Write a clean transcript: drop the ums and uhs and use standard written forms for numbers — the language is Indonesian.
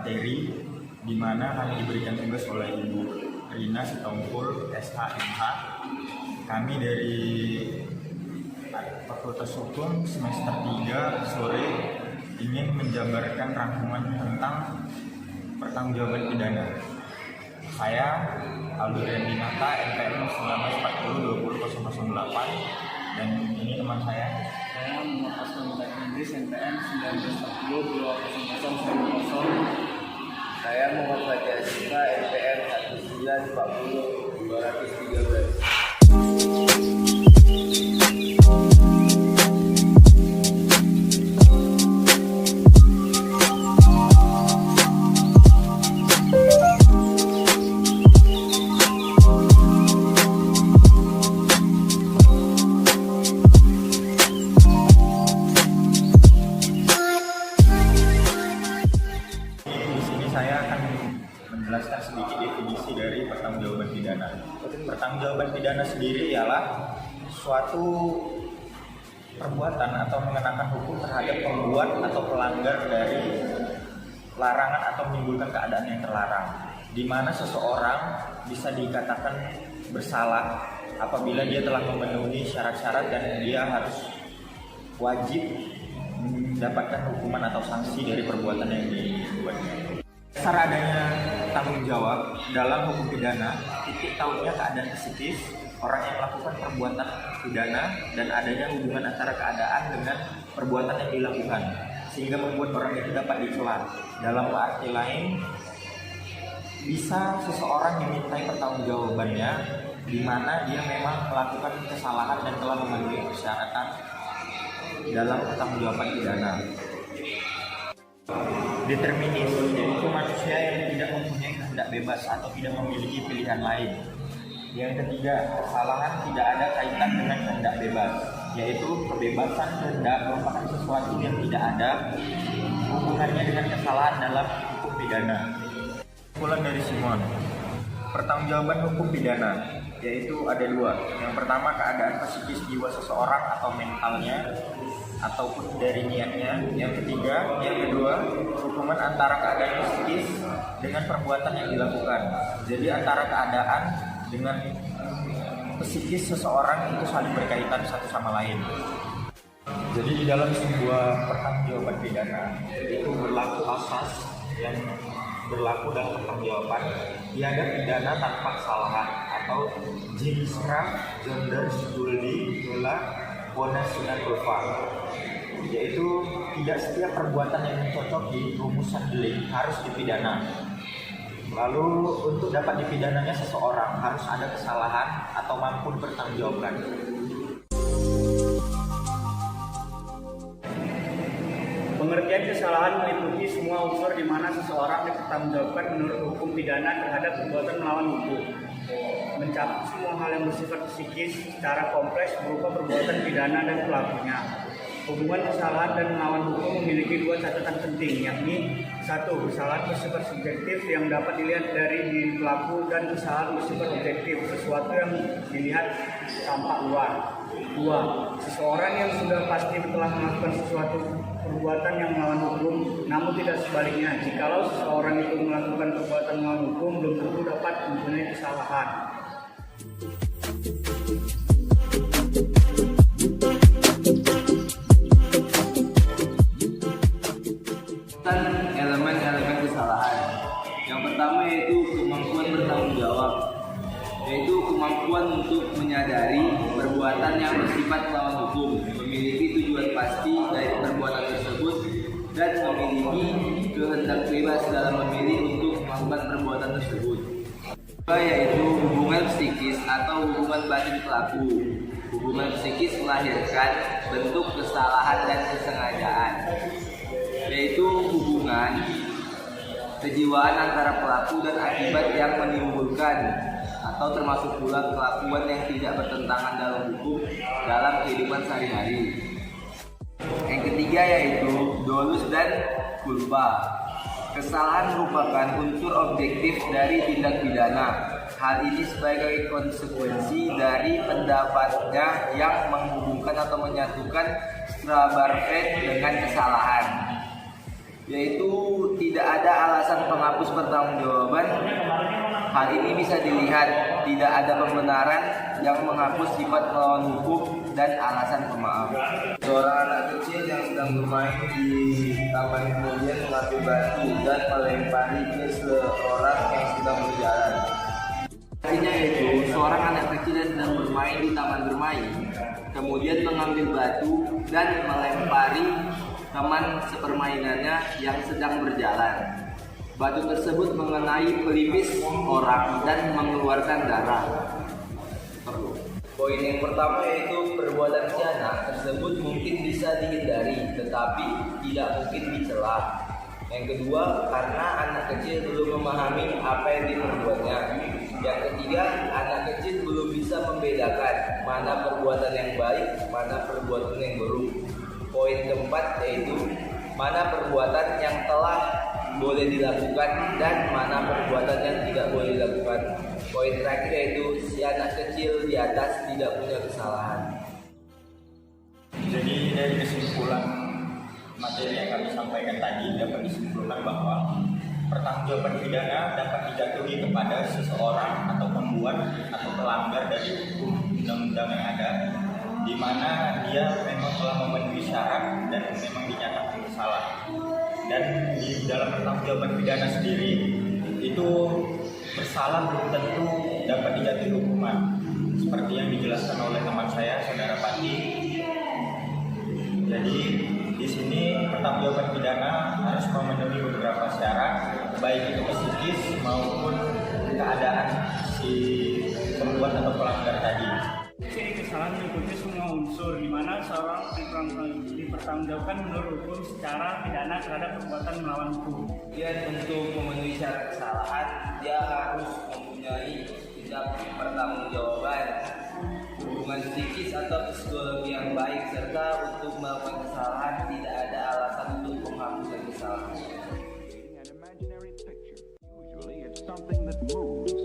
materi di mana kami diberikan tugas oleh Ibu Rina Sitompul, SHMH. Kami dari Fakultas Hukum semester 3 sore ingin menjabarkan rangkuman tentang pertanggungjawaban pidana. Saya Aldo Rendinata, NPM 1940-20008, dan ini teman saya. Saya Muhammad Aslam Inggris, NPM 1940-20010. Saya Muhammad Fajar Siva, NPM 1940-213. Saya akan menjelaskan sedikit definisi dari pertanggungjawaban pidana. Pertanggungjawaban pidana sendiri ialah suatu perbuatan atau mengenakan hukum terhadap pembuat atau pelanggar dari larangan atau menimbulkan keadaan yang terlarang, di mana seseorang bisa dikatakan bersalah apabila dia telah memenuhi syarat-syarat dan dia harus wajib mendapatkan hukuman atau sanksi dari perbuatan yang dibuatnya. Dasar adanya tanggung jawab dalam hukum pidana, titik tautnya keadaan psikis orang yang melakukan perbuatan pidana dan adanya hubungan antara keadaan dengan perbuatan yang dilakukan, sehingga membuat orang itu dapat dicela. Dalam arti lain, bisa seseorang dimintai pertanggungjawabannya di mana dia memang melakukan kesalahan dan telah memenuhi persyaratan dalam pertanggungjawaban pidana. Determinis, yaitu manusia yang tidak mempunyai kehendak bebas atau tidak memiliki pilihan lain. Yang ketiga, kesalahan tidak ada kaitan dengan kehendak bebas, yaitu kebebasan kehendak merupakan sesuatu yang tidak ada hubungannya dengan kesalahan dalam hukum pidana. Kesimpulan dari Simon, pertanggungjawaban hukum pidana yaitu ada dua. Yang pertama, keadaan psikis jiwa seseorang atau mentalnya ataupun dari niatnya. Yang ketiga, yang kedua, hukuman antara keadaan psikis dengan perbuatan yang dilakukan. Jadi antara keadaan dengan psikis seseorang itu saling berkaitan satu sama lain. Jadi di dalam sebuah pertanggungjawaban pidana itu berlaku asas yang berlaku dalam pertanggungjawaban tiada pidana tanpa kesalahan atau jinisra jonder juldi dola bonus dan ulfa, yaitu tidak setiap perbuatan yang mencocoki rumusan delik harus dipidana. Lalu untuk dapat dipidananya seseorang harus ada kesalahan atau mampu dipertanggungjawabkan. Pengertian kesalahan meliputi semua unsur di mana seseorang dipertanggungjawabkan menurut hukum pidana terhadap perbuatan melawan hukum. Mencakup semua hal yang bersifat psikis secara kompleks berupa perbuatan pidana dan pelakunya. Hubungan kesalahan dan melawan hukum memiliki dua catatan penting, yakni satu, kesalahan bersifat subjektif yang dapat dilihat dari diri pelaku, dan kesalahan bersifat objektif, sesuatu yang dilihat tampak luar. Dua, seseorang yang sudah pasti telah melakukan sesuatu perbuatan yang melawan hukum, namun tidak sebaliknya. Jikalau seseorang itu melakukan perbuatan melawan hukum, belum tentu dapat mempunyai kesalahan. Elemen-elemen kesalahan. Yang pertama yaitu kemampuan bertanggung jawab, yaitu kemampuan untuk menyadari perbuatan yang bersifat melawan hukum, memiliki tujuan pasti dari perbuatan tersebut, dan memiliki kehendak bebas dalam memilih untuk melakukan perbuatan tersebut. Kedua yaitu hubungan psikis atau hubungan batin pelaku. Hubungan psikis melahirkan bentuk kesalahan dan kesengajaan, yaitu hubungan kejiwaan antara pelaku dan akibat yang menimbulkan atau termasuk pula kelakuan yang tidak bertentangan dalam hukum dalam kehidupan sehari-hari. Yang ketiga yaitu dolus dan culpa. Kesalahan merupakan unsur objektif dari tindak pidana. Hal ini sebagai konsekuensi dari pendapatnya yang menghubungkan atau menyatukan Strabarvet dengan kesalahan. yaitu tidak ada alasan penghapus pertanggungjawaban. Hal ini bisa dilihat tidak ada pembenaran yang menghapus sifat melawan hukum dan alasan pemaaf. Seorang anak kecil yang sedang bermain di taman kemudian mengambil batu dan melempari ke seorang yang sedang berjalan. Artinya itu, seorang anak kecil yang sedang bermain di taman bermain, kemudian mengambil batu dan melempari teman sepermainannya yang sedang berjalan. Batu tersebut mengenai pelipis orang dan mengeluarkan darah. Poin yang pertama yaitu perbuatan khianat tersebut mungkin bisa dihindari, tetapi tidak mungkin dicela. Yang kedua, karena anak kecil belum memahami apa yang diperbuatnya. Yang ketiga, anak kecil belum bisa membedakan mana perbuatan yang baik, mana perbuatan yang buruk. Poin keempat yaitu mana perbuatan yang telah boleh dilakukan dan mana perbuatan yang tidak boleh dilakukan. Poin terakhir yaitu si anak kecil di atas tidak punya kesalahan. Jadi dari kesimpulan materi yang kami sampaikan tadi dapat disimpulkan bahwa pertanggungjawaban pidana dapat dijatuhi kepada seseorang atau pembuat atau pelanggar dari hukum undang-undang yang ada, di mana dia memang telah memenuhi syarat dan memang dinyatakan bersalah. Dan di dalam pertanggungjawaban pidana sendiri itu bersalah belum tentu dapat dijatuhi hukuman, seperti yang dijelaskan oleh teman saya, Saudara Pati. Jadi di sini pertanggungjawaban pidana harus memenuhi beberapa syarat, baik itu psikis maupun keadaan si pembuat atau pelanggar tadi. Kesalahan meliputi semua unsur di mana seorang dipertanggungjawabkan menurut hukum secara pidana terhadap perbuatan melawan hukum. Dan untuk memenuhi syarat kesalahan, dia harus mempunyai tindak pertanggungjawaban, hubungan psikis atau psikologi yang baik, serta untuk melakukan kesalahan tidak ada alasan untuk menghapusan kesalahan. An imaginary picture. Usually it's something that moves.